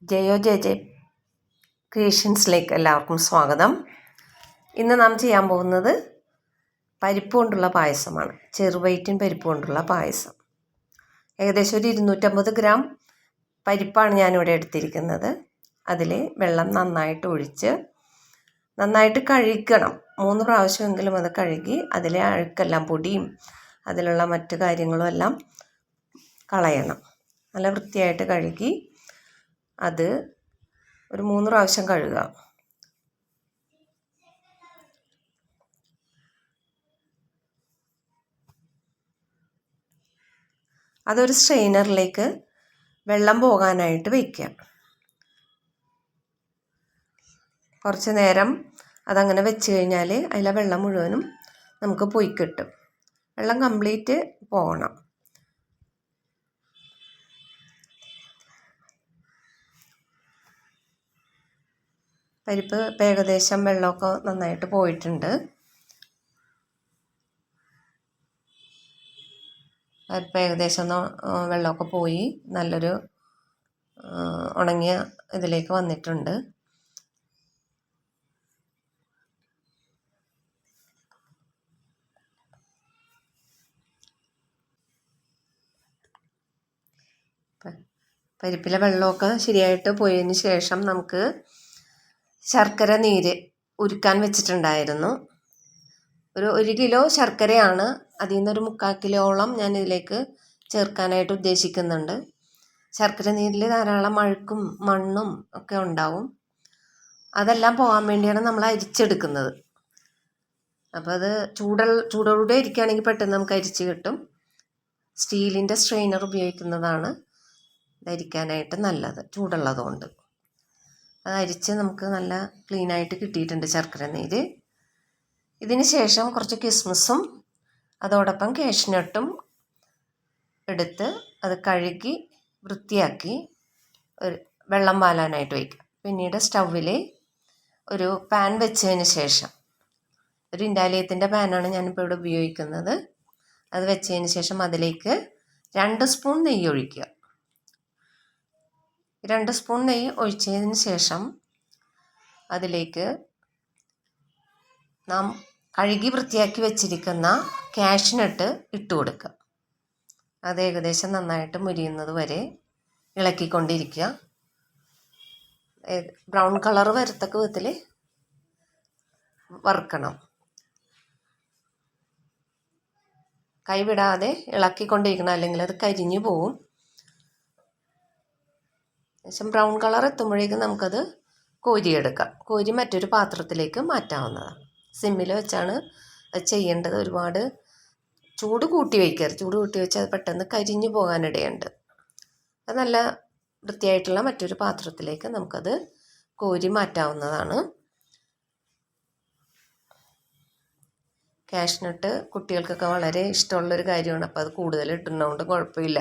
ജയോ J ക്രിയേഷൻസിലേക്ക് എല്ലാവർക്കും സ്വാഗതം. ഇന്ന് നാം ചെയ്യാൻ പോകുന്നത് പരിപ്പ് കൊണ്ടുള്ള പായസമാണ്. ചെറുവയറ്റിൻ പരിപ്പ് കൊണ്ടുള്ള പായസം. ഏകദേശം ഒരു 250 ഗ്രാം പരിപ്പാണ് ഞാനിവിടെ എടുത്തിരിക്കുന്നത്. അതിൽ വെള്ളം നന്നായിട്ട് ഒഴിച്ച് നന്നായിട്ട് കഴുകണം. 3 പ്രാവശ്യമെങ്കിലും അത് കഴുകി അതിലെ അഴുക്കെല്ലാം പൊടിയും അതിലുള്ള മറ്റു കാര്യങ്ങളും എല്ലാം കളയണം. നല്ല വൃത്തിയായിട്ട് കഴുകി അത് ഒരു 3 പ്രാവശ്യം കഴുകുക. അതൊരു സ്ട്രെയിനറിലേക്ക് വെള്ളം പോകാനായിട്ട് വയ്ക്കുക. കുറച്ച് നേരം അതങ്ങനെ വെച്ച് കഴിഞ്ഞാൽ അതിലെ വെള്ളം മുഴുവനും നമുക്ക് പോയി കിട്ടും. വെള്ളം കംപ്ലീറ്റ് പോകണം. പരിപ്പ് ഏകദേശം വെള്ളമൊക്കെ നന്നായിട്ട് പോയിട്ടുണ്ട്. പരിപ്പ് ഏകദേശം വെള്ളമൊക്കെ പോയി നല്ലൊരു ഉണങ്ങിയ ഇതിലേക്ക് വന്നിട്ടുണ്ട്. പരിപ്പിലെ വെള്ളമൊക്കെ ശരിയായിട്ട് പോയതിന് ശേഷം നമുക്ക് ശർക്കര നീര് ഉരുക്കാൻ വെച്ചിട്ടുണ്ടായിരുന്നു. ഒരു 1 കിലോ ശർക്കരയാണ്. അതിൽ നിന്നൊരു 3/4 കിലോളം ഞാൻ ഇതിലേക്ക് ചേർക്കാനായിട്ട് ഉദ്ദേശിക്കുന്നുണ്ട്. ശർക്കര നീരിൽ ധാരാളം അഴുക്കും മണ്ണും ഒക്കെ ഉണ്ടാവും. അതെല്ലാം പോകാൻ വേണ്ടിയാണ് നമ്മൾ അരിച്ചെടുക്കുന്നത്. അപ്പോൾ അത് ചൂടോടെ ഇരിക്കുകയാണെങ്കിൽ പെട്ടെന്ന് നമുക്ക് അരിച്ച് കിട്ടും. സ്റ്റീലിൻ്റെ സ്ട്രെയിനർ ഉപയോഗിക്കുന്നതാണ് ധരിക്കാനായിട്ട് നല്ലത്, ചൂടുള്ളതുകൊണ്ട്. അത് അരിച്ച് നമുക്ക് നല്ല ക്ലീനായിട്ട് കിട്ടിയിട്ടുണ്ട് ശർക്കര നീര്. ഇതിന് ശേഷം കുറച്ച് കിസ്മിസും അതോടൊപ്പം കാഷ്നട്ടും എടുത്ത് അത് കഴുകി വൃത്തിയാക്കി ഒരു വെള്ളം വാലാനായിട്ട് വയ്ക്കുക. പിന്നീട് സ്റ്റൗവിൽ ഒരു പാൻ വെച്ചതിന് ശേഷം, ഒരു ഇൻഡാലിയത്തിൻ്റെ പാനാണ് ഞാനിപ്പോൾ ഇവിടെ ഉപയോഗിക്കുന്നത്. അത് വെച്ചതിന് ശേഷം അതിലേക്ക് 2 സ്പൂൺ നെയ്യ് ഒഴിക്കുക. 2 സ്പൂൺ നെയ്യ് ഒഴിച്ചതിന് ശേഷം അതിലേക്ക് നാം കഴുകി വൃത്തിയാക്കി വെച്ചിരിക്കുന്ന കാഷ്നട്ട് ഇട്ട് കൊടുക്കുക. അത് ഏകദേശം നന്നായിട്ട് മുരിയുന്നത് വരെ ഇളക്കിക്കൊണ്ടിരിക്കുക. ബ്രൗൺ കളർ വരത്തക്ക വിധത്തിൽ വറുക്കണം. കൈവിടാതെ ഇളക്കിക്കൊണ്ടിരിക്കണം, അല്ലെങ്കിൽ അത് കരിഞ്ഞു പോവും. ശേഷം ബ്രൗൺ കളർ എത്തുമ്പോഴേക്കും നമുക്കത് കോരിയെടുക്കാം. കോരി മറ്റൊരു പാത്രത്തിലേക്ക് മാറ്റാവുന്നതാണ്. സിമ്മിൽ വെച്ചാണ് അത് ചെയ്യേണ്ടത്. ഒരുപാട് ചൂട് കൂട്ടി വയ്ക്കരുത്. ചൂട് കൂട്ടി വെച്ചാൽ അത് പെട്ടെന്ന് കരിഞ്ഞു പോകാനിടയുണ്ട്. അത് നല്ല വൃത്തിയായിട്ടുള്ള മറ്റൊരു പാത്രത്തിലേക്ക് നമുക്കത് കോരി മാറ്റാവുന്നതാണ്. കാഷ്നട്ട് കുട്ടികൾക്കൊക്കെ വളരെ ഇഷ്ടമുള്ളൊരു കാര്യമാണ്. അപ്പോൾ അത് കൂടുതൽ ഇടുന്നതുകൊണ്ട് കുഴപ്പമില്ല.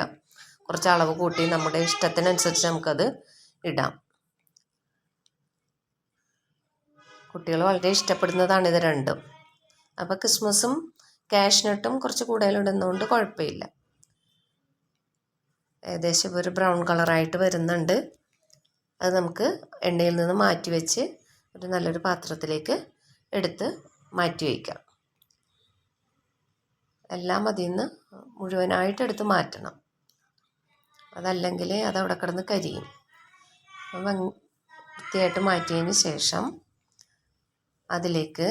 കുറച്ച് അളവ് കൂട്ടി നമ്മുടെ ഇഷ്ടത്തിനനുസരിച്ച് നമുക്കത് ഇടാം. കുട്ടികൾ വളരെ ഇഷ്ടപ്പെടുന്നതാണ് ഇത് രണ്ടും. അപ്പോൾ കിസ്മസും കാഷ്നട്ടും കുറച്ച് കൂടുതൽ ഇടുന്നതുകൊണ്ട് കുഴപ്പമില്ല. ഏകദേശം ഒരു ബ്രൗൺ കളറായിട്ട് വരുന്നുണ്ട്. അത് നമുക്ക് എണ്ണയിൽ നിന്ന് മാറ്റി വെച്ച് ഒരു നല്ലൊരു പാത്രത്തിലേക്ക് എടുത്ത് മാറ്റി വയ്ക്കാം. എല്ലാം അതിൽ നിന്ന് മുഴുവനായിട്ട് എടുത്ത് മാറ്റണം. അതല്ലെങ്കിൽ അതവിടെ കിടന്ന് കരിയും. അപ്പം വൃത്തിയായിട്ട് മാറ്റിയതിന് ശേഷം അതിലേക്ക്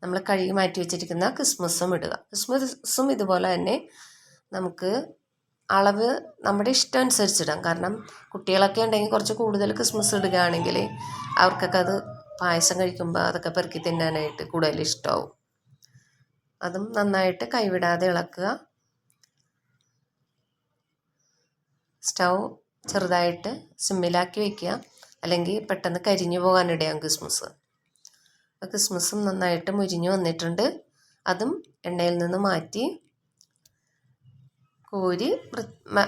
നമ്മൾ കഴുകി മാറ്റി വെച്ചിരിക്കുന്ന കിസ്മസും ഇടുക. കിസ്മസും ഇതുപോലെ തന്നെ നമുക്ക് അളവ് നമ്മുടെ ഇഷ്ടം അനുസരിച്ചിടാം. കാരണം കുട്ടികളൊക്കെ ഉണ്ടെങ്കിൽ കുറച്ച് കൂടുതൽ കിസ്മസ് ഇടുകയാണെങ്കിൽ അവർക്കൊക്കെ അത് പായസം കഴിക്കുമ്പോൾ അതൊക്കെ പെറുക്കി തിന്നാനായിട്ട് കൂടുതൽ ഇഷ്ടമാവും. അതും നന്നായിട്ട് കൈവിടാതെ ഇളക്കുക. സ്റ്റൗ ചെറുതായിട്ട് സിമ്മിലാക്കി വയ്ക്കുക, അല്ലെങ്കിൽ പെട്ടെന്ന് കരിഞ്ഞു പോകാനിടയാകും കിസ്മസ്. കിസ്മസും നന്നായിട്ട് മുരിഞ്ഞു വന്നിട്ടുണ്ട്. അതും എണ്ണയിൽ നിന്ന് മാറ്റി കോരി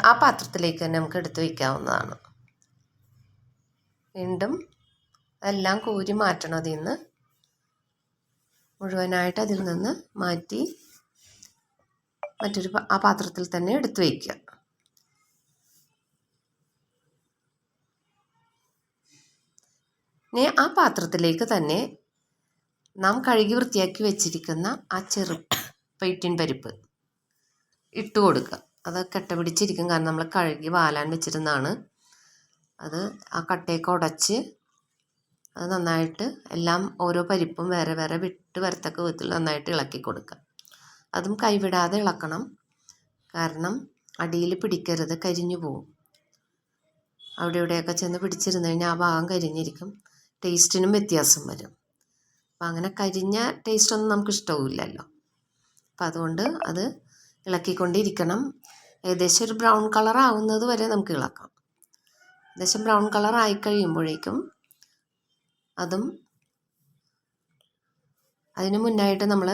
ആ പാത്രത്തിലേക്ക് തന്നെ നമുക്ക് എടുത്ത് വയ്ക്കാവുന്നതാണ്. വീണ്ടും എല്ലാം കോരി മാറ്റണം. അതിൽ നിന്ന് മുഴുവനായിട്ട് അതിൽ നിന്ന് മാറ്റി മറ്റൊരു ആ പാത്രത്തിൽ തന്നെ എടുത്ത് വയ്ക്കുക. ഇനി ആ പാത്രത്തിലേക്ക് തന്നെ നാം കഴുകി വൃത്തിയാക്കി വെച്ചിരിക്കുന്ന ആ പൈറ്റിൻ പരിപ്പ് ഇട്ട് കൊടുക്കുക. അത് കട്ട പിടിച്ചിരിക്കും, കാരണം നമ്മൾ കഴുകി വാലാൻ വെച്ചിരുന്നതാണ്. അത് ആ കട്ടയൊക്കെ ഉടച്ച് അത് നന്നായിട്ട് എല്ലാം ഓരോ പരിപ്പും വേറെ വേറെ വിട്ട് വരത്തക്ക വിധത്തിൽ നന്നായിട്ട് ഇളക്കി കൊടുക്കുക. അതും കൈവിടാതെ ഇളക്കണം, കാരണം അടിയിൽ പിടിക്കരുത്, കരിഞ്ഞു പോവും. അവിടെ ഇവിടെയൊക്കെ ചെന്ന് പിടിച്ചിരുന്ന് കഴിഞ്ഞാൽ ആ ഭാഗം കരിഞ്ഞിരിക്കും, ടേസ്റ്റിനും വ്യത്യാസം വരും. അപ്പം അങ്ങനെ കരിഞ്ഞ ടേസ്റ്റൊന്നും നമുക്ക് ഇഷ്ടമില്ലല്ലോ. അപ്പം അതുകൊണ്ട് അത് ഇളക്കിക്കൊണ്ടിരിക്കണം. ഏകദേശം ഒരു ബ്രൗൺ കളർ ആവുന്നത് വരെ നമുക്ക് ഇളക്കാം. ഏകദേശം ബ്രൗൺ കളർ ആയി കഴിയുമ്പോഴേക്കും അതും അതിന് മുന്നായിട്ട് നമ്മൾ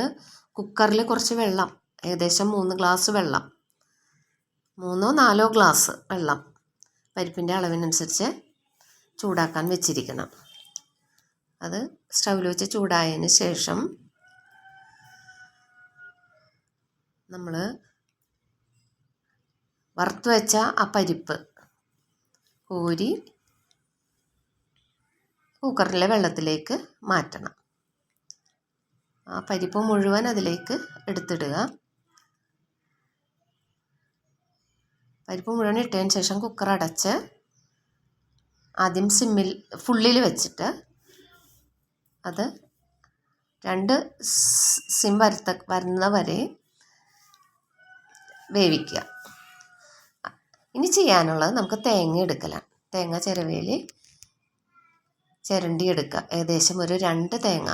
കുക്കറിൽ കുറച്ച് വെള്ളം, ഏകദേശം 3 ഗ്ലാസ് വെള്ളം, 3-4 ഗ്ലാസ് വെള്ളം പരിപ്പിൻ്റെ അളവിനനുസരിച്ച് ചൂടാക്കാൻ വെച്ചിരിക്കണം. അത് സ്റ്റൗവിൽ വെച്ച് ചൂടായതിന് ശേഷം നമ്മൾ വറുത്ത് വെച്ച ആ പരിപ്പ് കോരി കുക്കറിലെ വെള്ളത്തിലേക്ക് മാറ്റണം. ആ പരിപ്പ് മുഴുവൻ അതിലേക്ക് എടുത്തിടുക. പരിപ്പ് മുഴുവൻ ഇട്ടതിന് ശേഷം കുക്കർ അടച്ച് ആദ്യം ഫുള്ളിൽ വെച്ചിട്ട് അത് 2 സിം വരുന്ന വരെ വേവിക്കുക. ഇനി ചെയ്യാനുള്ളത് നമുക്ക് തേങ്ങ എടുക്കലാണ്. തേങ്ങ ചിരണ്ടി എടുക്കുക. ഏകദേശം ഒരു 2 തേങ്ങ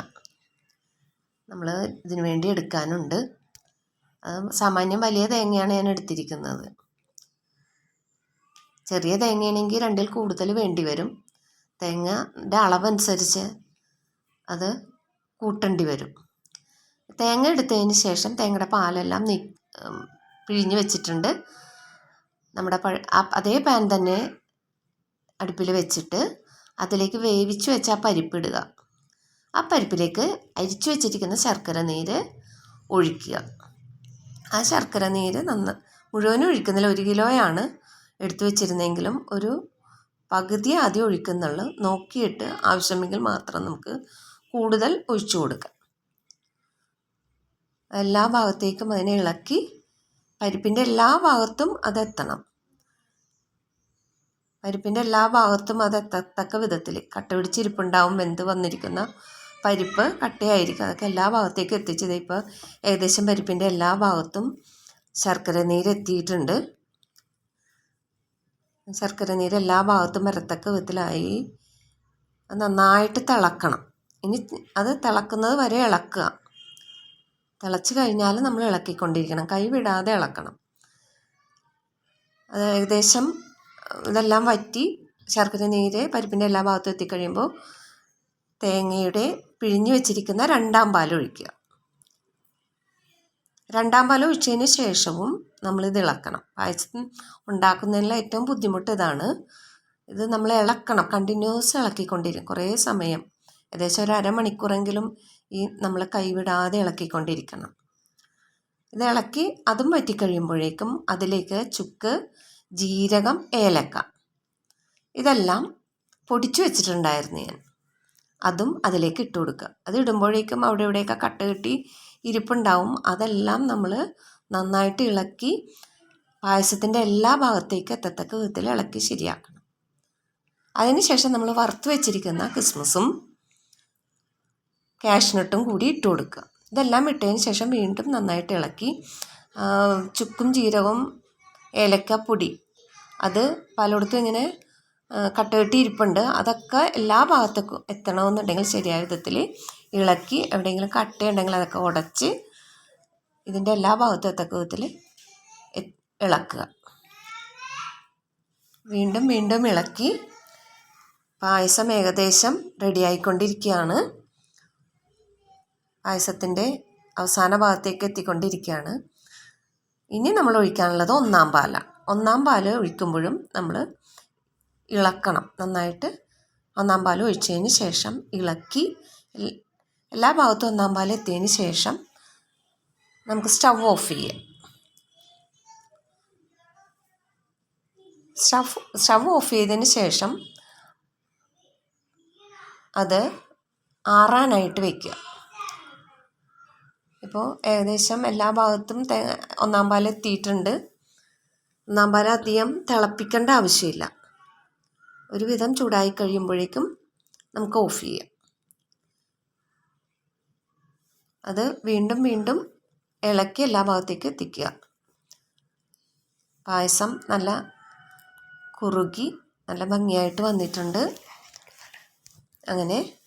നമ്മൾ ഇതിനു വേണ്ടി എടുക്കാനുണ്ട്. അത് സാമാന്യം വലിയ തേങ്ങയാണ് ഞാൻ എടുത്തിരിക്കുന്നത്. ചെറിയ തേങ്ങയാണെങ്കിൽ 2-ൽ കൂടുതൽ വേണ്ടി വരും. തേങ്ങയുടെ അളവനുസരിച്ച് അത് കൂട്ടേണ്ടി വരും. തേങ്ങ എടുത്തതിന് ശേഷം തേങ്ങയുടെ പാലെല്ലാം പിഴിഞ്ഞ് വെച്ചിട്ടുണ്ട്. നമ്മുടെ അതേ പാൻ തന്നെ അടുപ്പിൽ വെച്ചിട്ട് അതിലേക്ക് വേവിച്ച് വെച്ച ആ പരിപ്പിടുക. ആ പരിപ്പിലേക്ക് അരിച്ചു വെച്ചിരിക്കുന്ന ശർക്കര നീര് ഒഴിക്കുക. ആ ശർക്കര നീര് മുഴുവനും ഒഴിക്കുന്നില്ല. 1 കിലോയാണ് എടുത്തു വെച്ചിരുന്നെങ്കിലും ഒരു പകുതി ആദ്യം ഒഴിക്കുന്നുള്ളൂ. നോക്കിയിട്ട് ആവശ്യമെങ്കിൽ മാത്രം നമുക്ക് കൂടുതൽ ഒഴിച്ചു കൊടുക്കാം. എല്ലാ ഭാഗത്തേക്കും അതിനെ ഇളക്കി പരിപ്പിൻ്റെ എല്ലാ ഭാഗത്തും അതെത്തണം. പരിപ്പിൻ്റെ എല്ലാ ഭാഗത്തും അതെത്തത്തക്ക വിധത്തിൽ കട്ട പിടിച്ചിരിപ്പുണ്ടാവും. വെന്ത് വന്നിരിക്കുന്ന പരിപ്പ് കട്ടയായിരിക്കും. അതൊക്കെ എല്ലാ ഭാഗത്തേക്കും എത്തിച്ചത്. ഇപ്പോൾ ഏകദേശം പരിപ്പിൻ്റെ എല്ലാ ഭാഗത്തും ശർക്കര നീര് എത്തിയിട്ടുണ്ട്. ശർക്കര നീര് എല്ലാ ഭാഗത്തും വരത്തക്ക വിധത്തിലായി. നന്നായിട്ട് തിളക്കണം. ഇനി അത് തിളക്കുന്നത് വരെ ഇളക്കുക. തിളച്ച് കഴിഞ്ഞാൽ നമ്മൾ ഇളക്കിക്കൊണ്ടിരിക്കണം, കൈ വിടാതെ ഇളക്കണം. അത് ഏകദേശം ഇതെല്ലാം വറ്റി ശർക്കര നീര് പരിപ്പിൻ്റെ എല്ലാ ഭാഗത്തും എത്തിക്കഴിയുമ്പോൾ തേങ്ങയുടെ പിഴിഞ്ഞ് വെച്ചിരിക്കുന്ന 2ാം പാൽ ഒഴിക്കുക. 2ാം പാൽ ഒഴിച്ചതിന് ശേഷവും നമ്മളിത് ഇളക്കണം. പായസം ഉണ്ടാക്കുന്നതിനുള്ള ഏറ്റവും ബുദ്ധിമുട്ട് ഇതാണ്. ഇത് നമ്മൾ ഇളക്കണം, കണ്ടിന്യൂസ് ഇളക്കിക്കൊണ്ടിരിക്കും കുറേ സമയം. ഏകദേശം ഒരു അരമണിക്കൂറെങ്കിലും നമ്മൾ കൈവിടാതെ ഇളക്കിക്കൊണ്ടിരിക്കണം. ഇത് ഇളക്കി അതും വറ്റിക്കഴിയുമ്പോഴേക്കും അതിലേക്ക് ചുക്ക്, ജീരകം, ഏലക്ക ഇതെല്ലാം പൊടിച്ചു വെച്ചിട്ടുണ്ടായിരുന്നു ഞാൻ. അതും അതിലേക്ക് ഇട്ട് കൊടുക്കുക. അത് ഇടുമ്പോഴേക്കും അവിടെ ഇവിടെയൊക്കെ കട്ട കെട്ടി ഇരിപ്പുണ്ടാവും. അതെല്ലാം നമ്മൾ നന്നായിട്ട് ഇളക്കി പായസത്തിൻ്റെ എല്ലാ ഭാഗത്തേക്കും എത്തത്തക്ക വിധത്തിൽ ഇളക്കി ശരിയാക്കണം. അതിനുശേഷം നമ്മൾ വറുത്ത് വെച്ചിരിക്കുന്ന കിസ്മിസും കാഷ്നട്ടും കൂടി ഇട്ട് കൊടുക്കുക. ഇതെല്ലാം ഇട്ടതിന് ശേഷം വീണ്ടും നന്നായിട്ട് ഇളക്കി ചുക്കും ജീരകവും ഏലക്കപ്പൊടി അത് പലയിടത്തും ഇങ്ങനെ കട്ടകെട്ടി ഇരിപ്പുണ്ട്. അതൊക്കെ എല്ലാ ഭാഗത്തേക്കും എത്തണമെന്നുണ്ടെങ്കിൽ ശരിയായ വിധത്തിൽ ഇളക്കി എവിടെയെങ്കിലും കട്ടയുണ്ടെങ്കിൽ അതൊക്കെ ഉടച്ച് ഇതിൻ്റെ എല്ലാ ഭാഗത്തും എത്തക്ക വിധത്തിൽ ഇളക്കുക. വീണ്ടും വീണ്ടും ഇളക്കി പായസം ഏകദേശം റെഡിയായിക്കൊണ്ടിരിക്കുകയാണ്. പായസത്തിൻ്റെ അവസാന ഭാഗത്തേക്ക് എത്തിക്കൊണ്ടിരിക്കുകയാണ്. ഇനി നമ്മൾ ഒഴിക്കാനുള്ളത് 1ാം പാലാണ്. 1ാം പാൽ ഒഴിക്കുമ്പോഴും നമ്മൾ ഇളക്കണം നന്നായിട്ട്. 1ാം പാൽ ഒഴിച്ചതിന് ശേഷം ഇളക്കി എല്ലാ ഭാഗത്തും 1ാം പാൽ എത്തിയതിന് ശേഷം നമുക്ക് സ്റ്റവ് ഓഫ് ചെയ്യാം. സ്റ്റവ് ഓഫ് ചെയ്തതിന് ശേഷം അത് ആറാനായിട്ട് വയ്ക്കുക. ഇപ്പോൾ ഏകദേശം എല്ലാ ഭാഗത്തും ഒന്നാം പാൽ എത്തിയിട്ടുണ്ട്. ഒന്നാം പാൽ അധികം തിളപ്പിക്കേണ്ട ആവശ്യമില്ല. ഒരുവിധം ചൂടായി കഴിയുമ്പോഴേക്കും നമുക്ക് ഓഫ് ചെയ്യാം. അത് വീണ്ടും വീണ്ടും ഇളക്കി എല്ലാ ഭാഗത്തേക്ക് എത്തിക്കുക. പായസം നല്ല കുറുകി നല്ല ഭംഗിയായിട്ട് വന്നിട്ടുണ്ട്. അങ്ങനെ